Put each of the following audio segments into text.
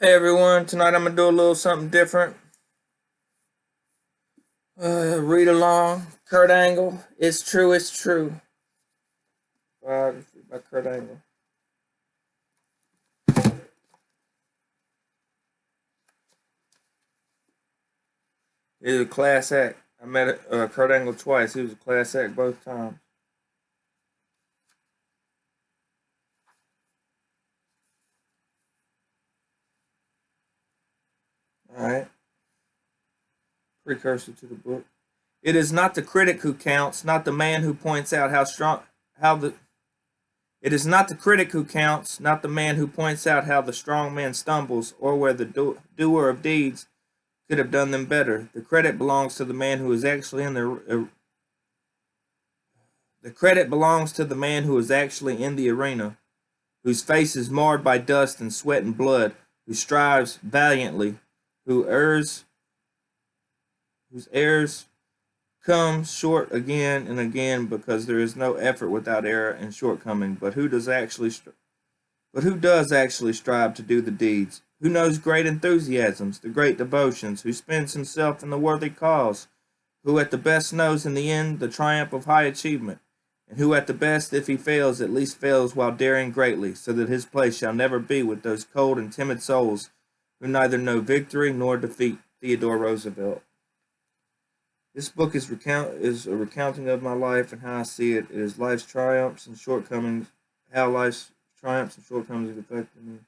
Hey everyone, tonight I'm gonna do a little something different. Read along. Kurt Angle. It's true. It's true. Biography by Kurt Angle. He was a class act. I met Kurt Angle twice. He was a class act both times. All right. Precursor to the book. It is not the critic who counts, not the man who points out how the it is not the critic who counts, not the man who points out how the strong man stumbles, or where the doer of deeds could have done them better. The credit belongs to the man who is actually in the arena, whose face is marred by dust and sweat and blood, who strives valiantly, who errs, whose errors come short again and again because there is no effort without error and shortcoming. But who does actually strive to do the deeds? Who knows great enthusiasms, the great devotions? Who spends himself in the worthy cause? Who at the best knows in the end the triumph of high achievement? And who at the best, if he fails, at least fails while daring greatly, so that his place shall never be with those cold and timid souls who neither know victory nor defeat. Theodore Roosevelt. This book is a recounting of my life and how I see it. It is life's triumphs and shortcomings, how life's triumphs and shortcomings have affected me.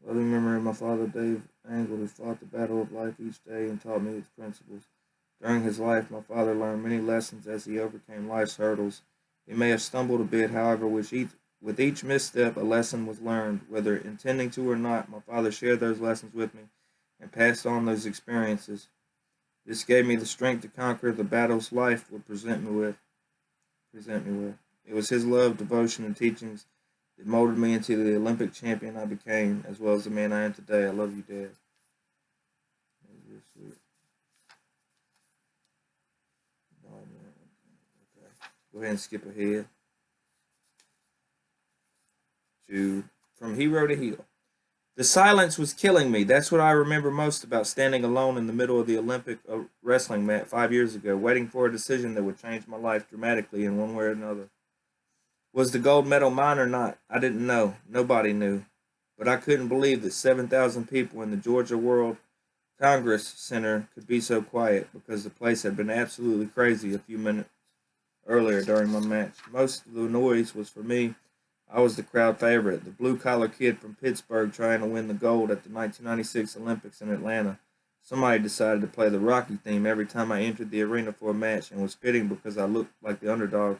Loving memory of my father, Dave Angle, who fought the battle of life each day and taught me its principles. During his life, my father learned many lessons as he overcame life's hurdles. He may have stumbled a bit, however, with each misstep, a lesson was learned. Whether intending to or not, my father shared those lessons with me and passed on those experiences. This gave me the strength to conquer the battles life would present me with. It was his love, devotion, and teachings that molded me into the Olympic champion I became, as well as the man I am today. I love you, Dad. Go ahead and skip ahead to From Hero to Heel. The silence was killing me. That's what I remember most about standing alone in the middle of the Olympic wrestling mat 5 years ago, waiting for a decision that would change my life dramatically in one way or another. Was the gold medal mine or not? I didn't know. Nobody knew. But I couldn't believe that 7,000 people in the Georgia World Congress Center could be so quiet because the place had been absolutely crazy a few minutes earlier during my match. Most of the noise was for me. I was the crowd favorite, the blue collar kid from Pittsburgh trying to win the gold at the 1996 Olympics in Atlanta. Somebody decided to play the Rocky theme every time I entered the arena for a match, and was fitting because I looked like the underdog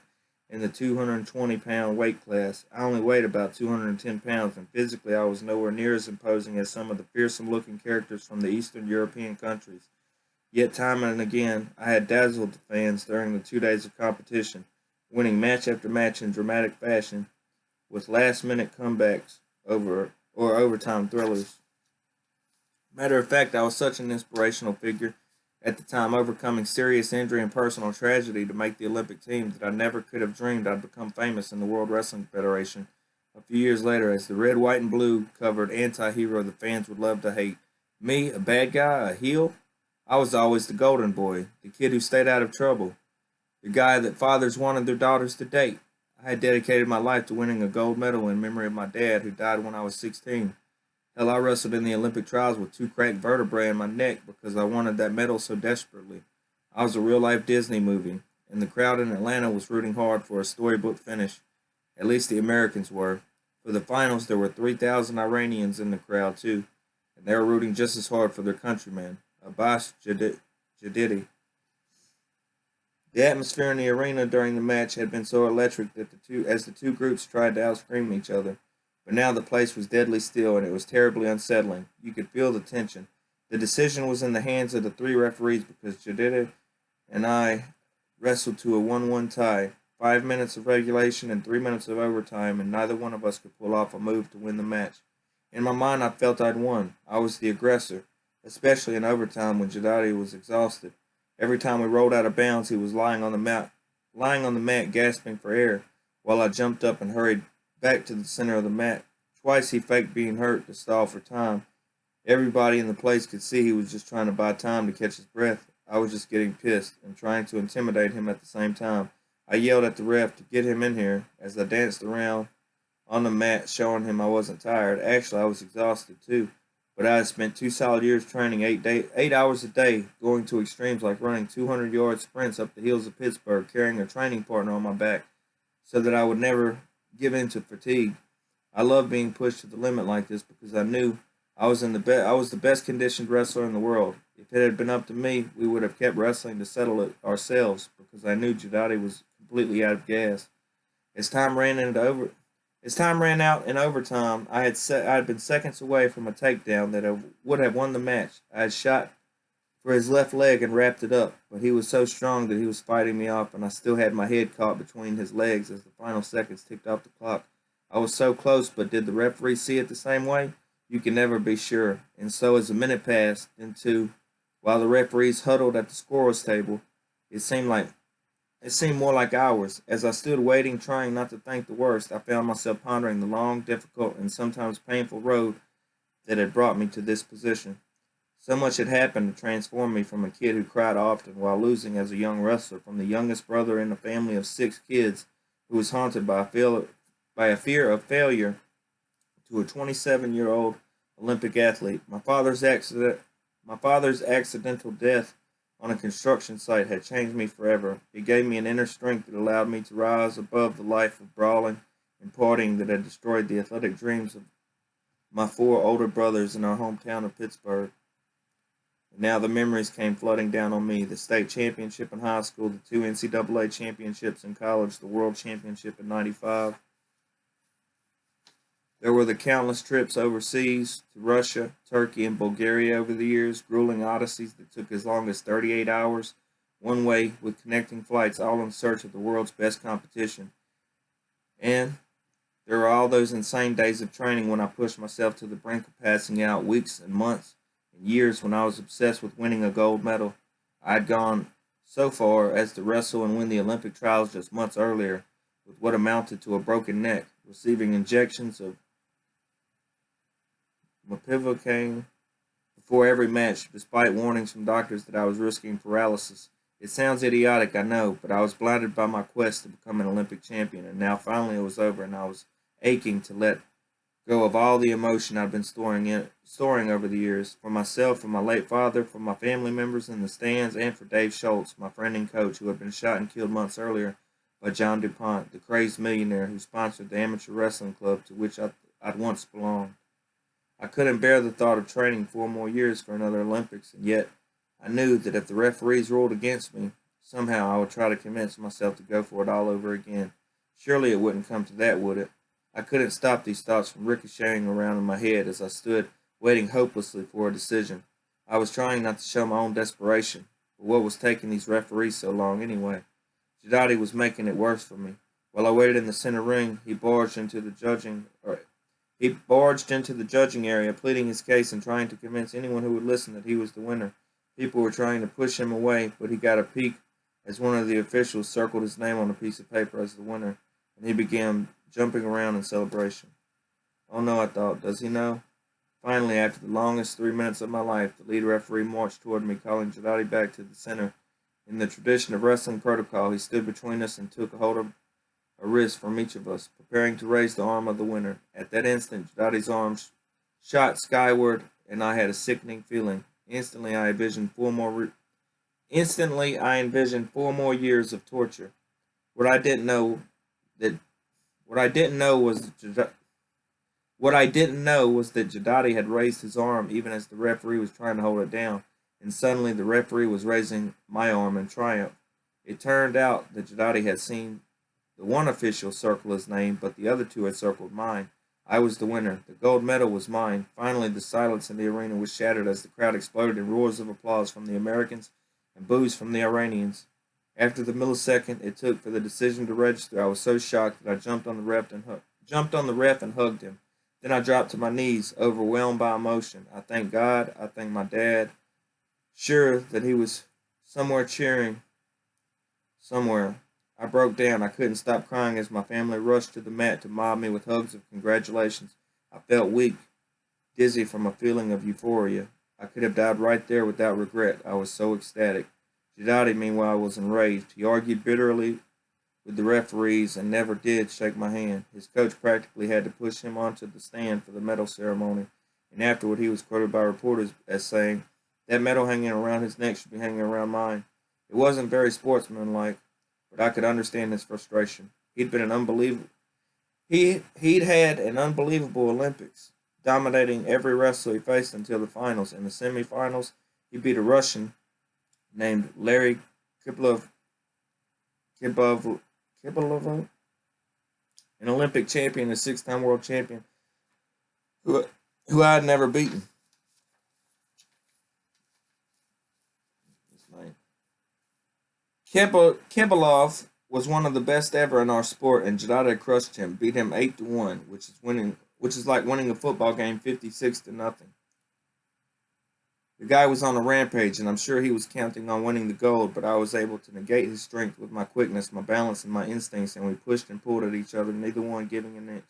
in the 220-pound weight class. I only weighed about 210 pounds, and physically I was nowhere near as imposing as some of the fearsome looking characters from the Eastern European countries. Yet, time and again, I had dazzled the fans during the 2 days of competition, winning match after match in dramatic fashion with last minute comebacks over or overtime thrillers. Matter of fact, I was such an inspirational figure at the time, overcoming serious injury and personal tragedy to make the Olympic team, that I never could have dreamed I'd become famous in the World Wrestling Federation a few years later as the red, white, and blue covered anti hero the fans would love to hate. Me, a bad guy, a heel? I was always the golden boy, the kid who stayed out of trouble, the guy that fathers wanted their daughters to date. I had dedicated my life to winning a gold medal in memory of my dad, who died when I was 16. Hell, I wrestled in the Olympic trials with two cracked vertebrae in my neck because I wanted that medal so desperately. I was a real life Disney movie, and the crowd in Atlanta was rooting hard for a storybook finish. At least the Americans were. For the finals, there were 3,000 Iranians in the crowd, too, and they were rooting just as hard for their countryman, Abbas Jadidi. The atmosphere in the arena during the match had been so electric that the two groups tried to outscream each other. But now the place was deadly still, and it was terribly unsettling. You could feel the tension. The decision was in the hands of the three referees because Jadida and I wrestled to a 1-1 tie, 5 minutes of regulation and 3 minutes of overtime, and neither one of us could pull off a move to win the match. In my mind, I felt I'd won. I was the aggressor, especially in overtime when Jadadi was exhausted. Every time we rolled out of bounds, he was lying on the mat, gasping for air, while I jumped up and hurried back to the center of the mat. Twice he faked being hurt to stall for time, Everybody in the place could see he was just trying to buy time to catch his breath. I was just getting pissed and trying to intimidate him at the same time. I yelled at the ref to get him in here as I danced around on the mat, showing him I wasn't tired. Actually, I was exhausted too. But I had spent 2 solid years training 8 hours a day, going to extremes like running 200-yard sprints up the hills of Pittsburgh, carrying a training partner on my back, so that I would never give in to fatigue. I loved being pushed to the limit like this because I knew I was the best conditioned wrestler in the world. If it had been up to me, we would have kept wrestling to settle it ourselves because I knew Jadati was completely out of gas. As time ran into over as time ran out in overtime, I had been seconds away from a takedown that would have won the match. I had shot for his left leg and wrapped it up, but he was so strong that he was fighting me off, and I still had my head caught between his legs as the final seconds ticked off the clock. I was so close, but did the referee see it the same way? You can never be sure. And so, as a minute passed, then two, while the referees huddled at the scorer's table, it seemed like it seemed more like hours. As I stood waiting, trying not to think the worst, I found myself pondering the long, difficult, and sometimes painful road that had brought me to this position. So much had happened to transform me from a kid who cried often while losing as a young wrestler, from the youngest brother in a family of 6 kids who was haunted by a fear of failure, to a 27-year-old Olympic athlete. My father's accidental death on a construction site had changed me forever. It gave me an inner strength that allowed me to rise above the life of brawling and partying that had destroyed the athletic dreams of my 4 older brothers in our hometown of Pittsburgh. And now the memories came flooding down on me: the state championship in high school, the 2 NCAA championships in college, the world championship in '95. There were the countless trips overseas to Russia, Turkey, and Bulgaria over the years, grueling odysseys that took as long as 38 hours one way with connecting flights, all in search of the world's best competition. And there were all those insane days of training when I pushed myself to the brink of passing out, weeks and months and years when I was obsessed with winning a gold medal. I had gone so far as to wrestle and win the Olympic trials just months earlier with what amounted to a broken neck, receiving injections of Mopivocaine before every match, despite warnings from doctors that I was risking paralysis. It sounds idiotic, I know, but I was blinded by my quest to become an Olympic champion, and now finally it was over, and I was aching to let go of all the emotion I'd been storing over the years, for myself, for my late father, for my family members in the stands, and for Dave Schultz, my friend and coach, who had been shot and killed months earlier by John DuPont, the crazed millionaire who sponsored the amateur wrestling club to which I'd once belonged. I couldn't bear the thought of training 4 more years for another Olympics, and yet I knew that if the referees ruled against me, somehow I would try to convince myself to go for it all over again. Surely it wouldn't come to that, would it? I couldn't stop these thoughts from ricocheting around in my head as I stood waiting hopelessly for a decision. I was trying not to show my own desperation, but what was taking these referees so long anyway? Jadati was making it worse for me. While I waited in the center ring, he barged into the judging area, pleading his case and trying to convince anyone who would listen that he was the winner. People were trying to push him away, but he got a peek as one of the officials circled his name on a piece of paper as the winner, and he began jumping around in celebration. Oh no, I thought, does he know? Finally, after the longest 3 minutes of my life, the lead referee marched toward me, calling Jadati back to the center. In the tradition of wrestling protocol, he stood between us and took a hold of a wrist from each of us, preparing to raise the arm of the winner. At that instant, Jadati's arm shot skyward, and I had a sickening feeling. Instantly, I envisioned 4 more years of torture. What I didn't know that what I didn't know was that what I didn't know was that Jadati had raised his arm even as the referee was trying to hold it down, and suddenly the referee was raising my arm in triumph. It turned out that Jadati had seen the one official circle his name, but the other 2 had circled mine. I was the winner. The gold medal was mine. Finally, the silence in the arena was shattered as the crowd exploded in roars of applause from the Americans and boos from the Iranians. After the millisecond it took for the decision to register, I was so shocked that I jumped on the ref and hugged him. Then I dropped to my knees, overwhelmed by emotion. I thanked God. I thanked my dad, sure that he was somewhere cheering somewhere. I broke down. I couldn't stop crying as my family rushed to the mat to mob me with hugs of congratulations. I felt weak, dizzy from a feeling of euphoria. I could have died right there without regret. I was so ecstatic. Giudice, meanwhile, was enraged. He argued bitterly with the referees and never did shake my hand. His coach practically had to push him onto the stand for the medal ceremony, and afterward he was quoted by reporters as saying, "That medal hanging around his neck should be hanging around mine." It wasn't very sportsmanlike, but I could understand his frustration. He'd had an unbelievable Olympics, dominating every wrestler he faced until the finals. In the semifinals, he beat a Russian named Larry Kiplov, Kibov, Kibalov, an Olympic champion, a six-time world champion, who, who I had never beaten. Kibalov was one of the best ever in our sport, and Jadada crushed him, beat him 8-1, which is like winning a football game 56-0. The guy was on a rampage, and I'm sure he was counting on winning the gold, but I was able to negate his strength with my quickness, my balance, and my instincts, and we pushed and pulled at each other, neither one giving an inch.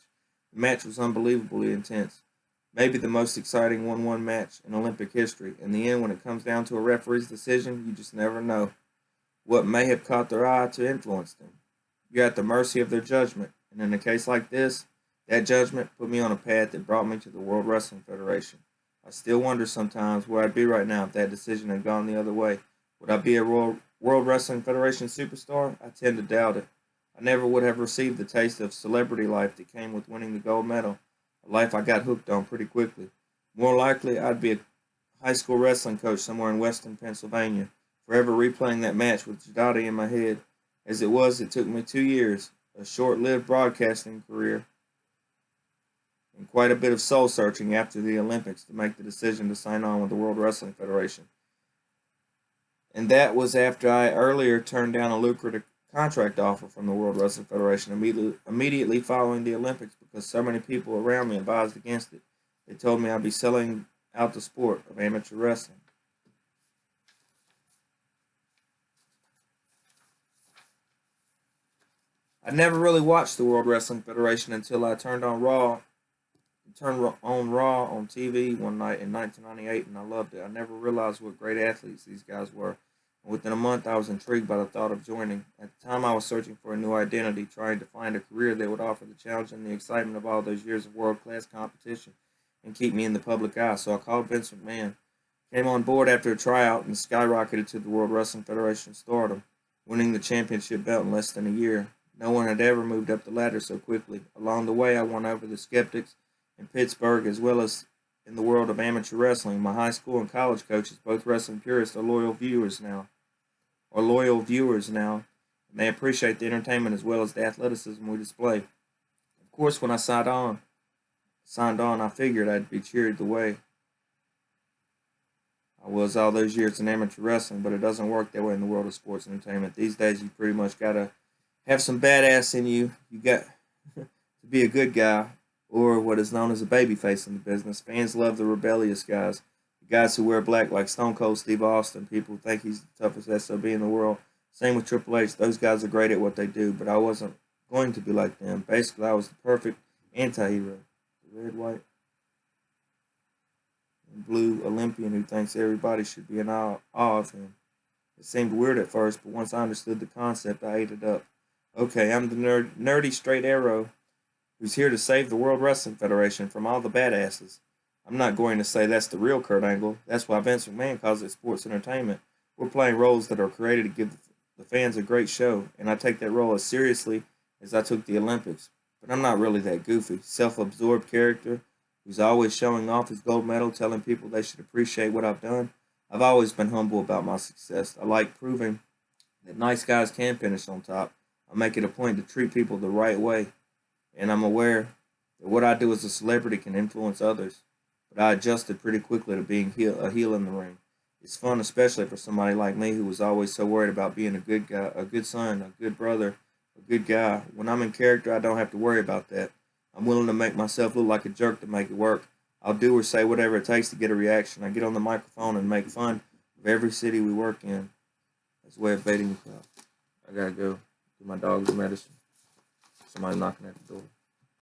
The match was unbelievably intense. Maybe the most exciting 1-1 match in Olympic history. In the end, when it comes down to a referee's decision, you just never know what may have caught their eye to influence them. You're at the mercy of their judgment, and in a case like this, that judgment put me on a path that brought me to the World Wrestling Federation. I still wonder sometimes where I'd be right now if that decision had gone the other way. Would I be a World Wrestling Federation superstar? I tend to doubt it. I never would have received the taste of celebrity life that came with winning the gold medal, a life I got hooked on pretty quickly. More likely, I'd be a high school wrestling coach somewhere in western Pennsylvania, forever replaying that match with Jadati in my head. As it was, it took me 2 years, a short-lived broadcasting career, and quite a bit of soul searching after the Olympics to make the decision to sign on with the World Wrestling Federation. And that was after I earlier turned down a lucrative contract offer from the World Wrestling Federation immediately following the Olympics because so many people around me advised against it. They told me I'd be selling out the sport of amateur wrestling. I never really watched the World Wrestling Federation until I turned on Raw on TV one night in 1998, and I loved it. I never realized what great athletes these guys were. And within a month, I was intrigued by the thought of joining. At the time, I was searching for a new identity, trying to find a career that would offer the challenge and the excitement of all those years of world-class competition and keep me in the public eye. So I called Vince McMahon, came on board after a tryout, and skyrocketed to the World Wrestling Federation stardom, winning the championship belt in less than a year. No one had ever moved up the ladder so quickly. Along the way, I won over the skeptics in Pittsburgh as well as in the world of amateur wrestling. My high school and college coaches, both wrestling purists, are loyal viewers now, and they appreciate the entertainment as well as the athleticism we display. Of course, when I signed on, I figured I'd be cheered the way I was all those years in amateur wrestling, but it doesn't work that way in the world of sports entertainment. These days, you pretty much gotta have some badass in you. You got to be a good guy, or what is known as a babyface in the business. Fans love the rebellious guys, the guys who wear black like Stone Cold Steve Austin. People think he's the toughest SOB in the world. Same with Triple H. Those guys are great at what they do, but I wasn't going to be like them. Basically, I was the perfect anti-hero. The red, white, and blue Olympian who thinks everybody should be in awe of him. It seemed weird at first, but once I understood the concept, I ate it up. Okay, I'm the nerdy straight arrow who's here to save the World Wrestling Federation from all the badasses. I'm not going to say that's the real Kurt Angle. That's why Vince McMahon calls it sports entertainment. We're playing roles that are created to give the fans a great show, and I take that role as seriously as I took the Olympics. But I'm not really that goofy, self-absorbed character who's always showing off his gold medal, telling people they should appreciate what I've done. I've always been humble about my success. I like proving that nice guys can finish on top. I make it a point to treat people the right way, and I'm aware that what I do as a celebrity can influence others. But I adjusted pretty quickly to being a heel in the ring. It's fun, especially for somebody like me who was always so worried about being a good guy, a good son, a good brother, a good guy. When I'm in character, I don't have to worry about that. I'm willing to make myself look like a jerk to make it work. I'll do or say whatever it takes to get a reaction. I get on the microphone and make fun of every city we work in. That's a way of baiting the crowd. I gotta go. My dog's medicine. Somebody knocking at the door.